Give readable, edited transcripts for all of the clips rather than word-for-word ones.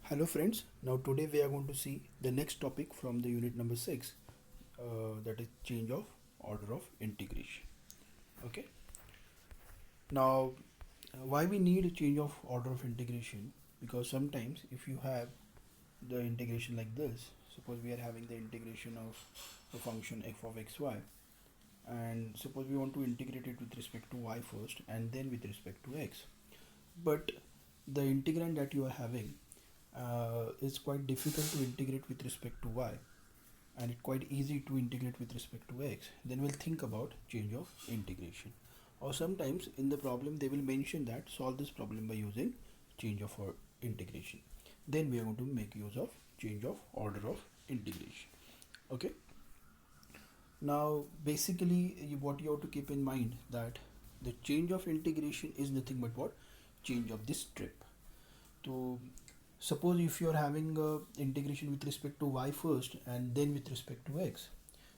Hello friends, now today we are going to see the next topic from the unit number 6, that is change of order of integration. Okay, now why we need a change of order of integration? Because sometimes if you have the integration like this, suppose we are having the integration of a function f of xy, and suppose we want to integrate it with respect to y first and then with respect to x, but the integrand that you are having is quite difficult to integrate with respect to y, and it's quite easy to integrate with respect to x. Then we'll think about change of integration. Or sometimes in the problem they will mention that solve this problem by using change of integration. Then we are going to make use of change of order of integration. Okay, now basically what you have to keep in mind that the change of integration is nothing but what? Change of the strip. So suppose if you are having integration with respect to y first and then with respect to x,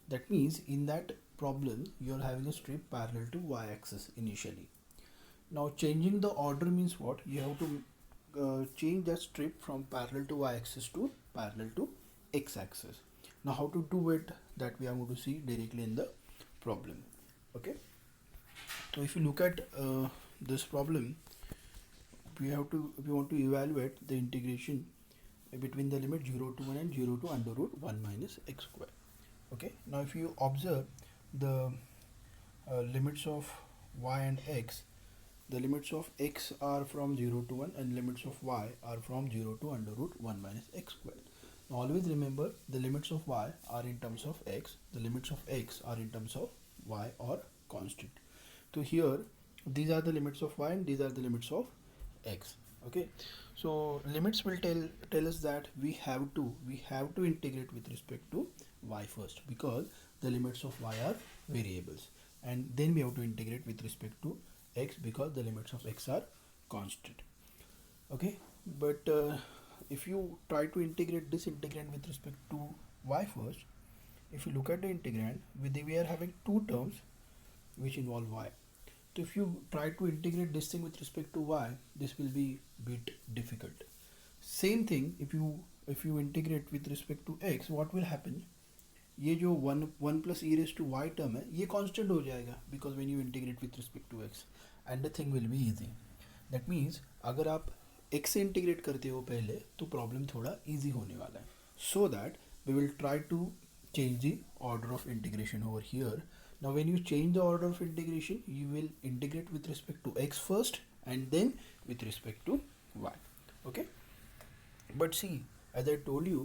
that means in that problem you are having a strip parallel to y axis initially. Now changing the order means what? You have to change that strip from parallel to y axis to parallel to x axis. Now how to do it, that we are going to see directly in the problem. Okay, so if you look at this problem, we want to evaluate the integration between the limit 0 to 1 and 0 to under root 1 minus x square. Okay, now if you observe the limits of y and x, the limits of x are from 0 to 1 and limits of y are from 0 to under root 1 minus x square. Now always remember, the limits of y are in terms of x, the limits of x are in terms of y or constant. So here these are the limits of y and these are the limits of x. Okay, so limits will tell us that we have to integrate with respect to y first, because the limits of y are variables, and then we have to integrate with respect to x because the limits of x are constant. Okay, but if you try to integrate this integrand with respect to y first, if you look at the integrand, we are having two terms which involve y. So if you try to integrate this thing with respect to y, this will be bit difficult. Same thing if you integrate with respect to x, what will happen? ये जो one plus e raise to y term है ये constant हो जाएगा, because when you integrate with respect to x, and the thing will be easy. That means अगर आप x से integrate करते हो पहले तो प्रॉब्लम थोड़ा इजी होने वाला है. So that we will try to change the order of integration over here. Now when you change the order of integration, you will integrate with respect to x first and then with respect to y. Okay, but see, as I told you,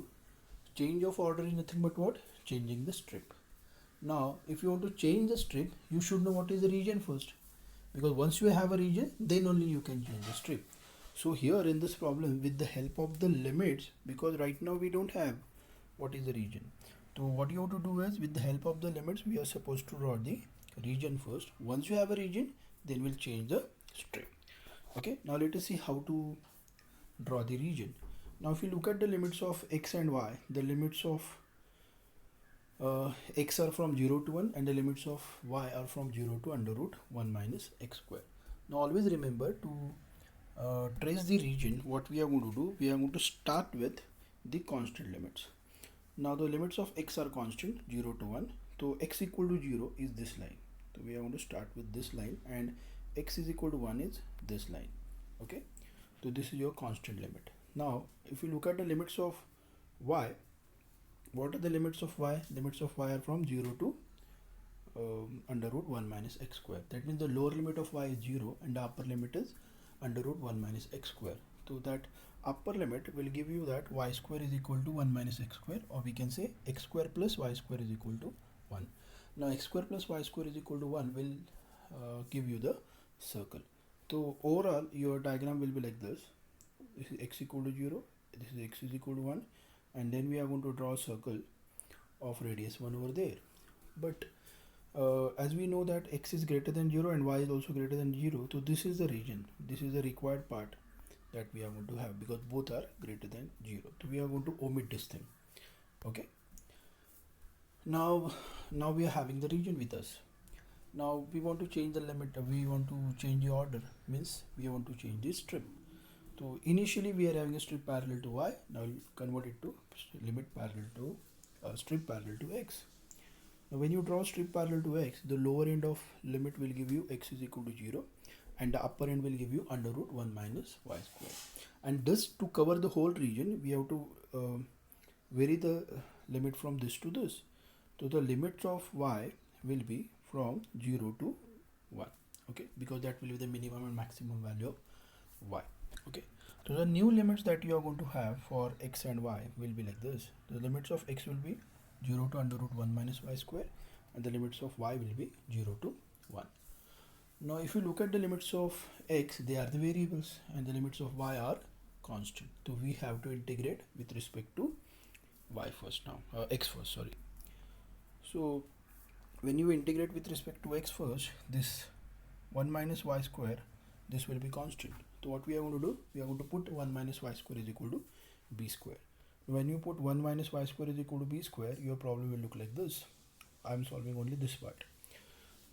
change of order is nothing but what? Changing the strip. Now if you want to change the strip, you should know what is the region first, because once you have a region, then only you can change the strip. So here in this problem, with the help of the limits, because right now we don't have what is the region, so what you have to do is, with the help of the limits, we are supposed to draw the region first. Once you have a region, then we'll change the strip. Okay, now let us see how to draw the region. Now if you look at the limits of x and y, the limits of x are from 0 to 1 and the limits of y are from 0 to under root 1 minus x square. Now always remember to trace the region. What we are going to do, we are going to start with the constant limits. Now the limits of x are constant 0 to 1, so x equal to 0 is this line. So we are going to start with this line, and x is equal to 1 is this line. Okay, so this is your constant limit. Now if you look at the limits of y, what are the limits of y? Limits of y are from 0 to under root 1 minus x square. That means the lower limit of y is 0 and the upper limit is under root 1 minus x square. So that upper limit will give you that y square is equal to 1 minus x square, or we can say x square plus y square is equal to 1. Now x square plus y square is equal to 1 will give you the circle. So overall your diagram will be like this. This is x equal to 0, this is x is equal to 1, and then we are going to draw a circle of radius 1 over there. But as we know that x is greater than 0 and y is also greater than 0, so this is the region, this is the required part that we are going to have, because both are greater than 0. So we are going to omit this thing. Okay, now we are having the region with us. Now we want to change the limit, we want to change the order, means we want to change the strip. So initially we are having a strip parallel to y. Now we'll convert it to limit parallel to strip parallel to x. Now when you draw strip parallel to x, the lower end of limit will give you x is equal to 0 and the upper end will give you under root 1 minus y square. And this, to cover the whole region, we have to vary the limit from this to this. So the limits of y will be from 0 to 1, okay, because that will be the minimum and maximum value of y. Okay, so the new limits that you are going to have for x and y will be like this. The limits of x will be 0 to under root 1 minus y square, and the limits of y will be 0 to 1. Now if you look at the limits of x, they are the variables, and the limits of y are constant. So we have to integrate with respect to y first now, x first, sorry. So when you integrate with respect to x first, this 1 minus y square, this will be constant. So what we are going to do, we are going to put 1 minus y square is equal to b square. When you put 1 minus y square is equal to b square, your problem will look like this. I am solving only this part.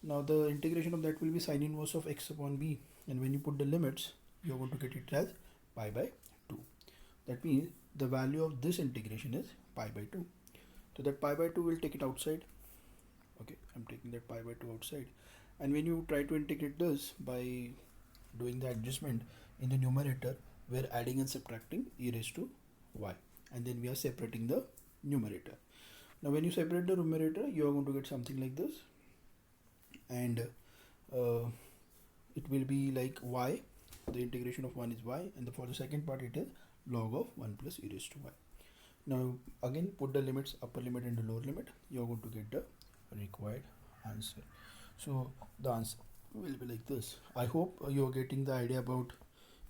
Now the integration of that will be sine inverse of x upon b, and when you put the limits, you are going to get it as pi by 2. That means the value of this integration is pi by 2. So that pi by 2 will take it outside. Okay, I'm taking that pi by 2 outside. And when you try to integrate this by doing the adjustment in the numerator, we are adding and subtracting e raised to y, and then we are separating the numerator. Now when you separate the numerator, you are going to get something like this, and it will be like y, the integration of 1 is y, and for the second part it is log of 1 plus e raised to y. Now again put the limits, upper limit and the lower limit, you are going to get the required answer. So the answer will be like this. I hope you are getting the idea about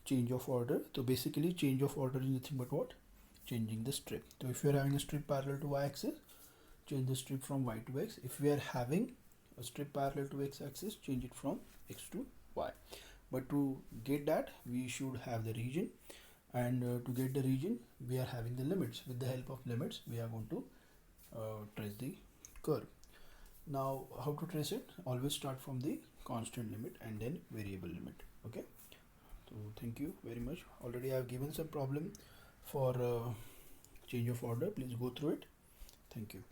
change of order. So basically change of order is nothing but what? Changing the strip. So if you are having a strip parallel to y axis, change the strip from y to x. If we are having a strip parallel to x axis, change it from x to y. But to get that, we should have the region, and to get the region, we are having the limits. With the help of limits, we are going to trace the curve. Now how to trace it? Always start from the constant limit and then variable limit. Okay, so thank you very much. Already I have given some problem for change of order. Please go through it. Thank you.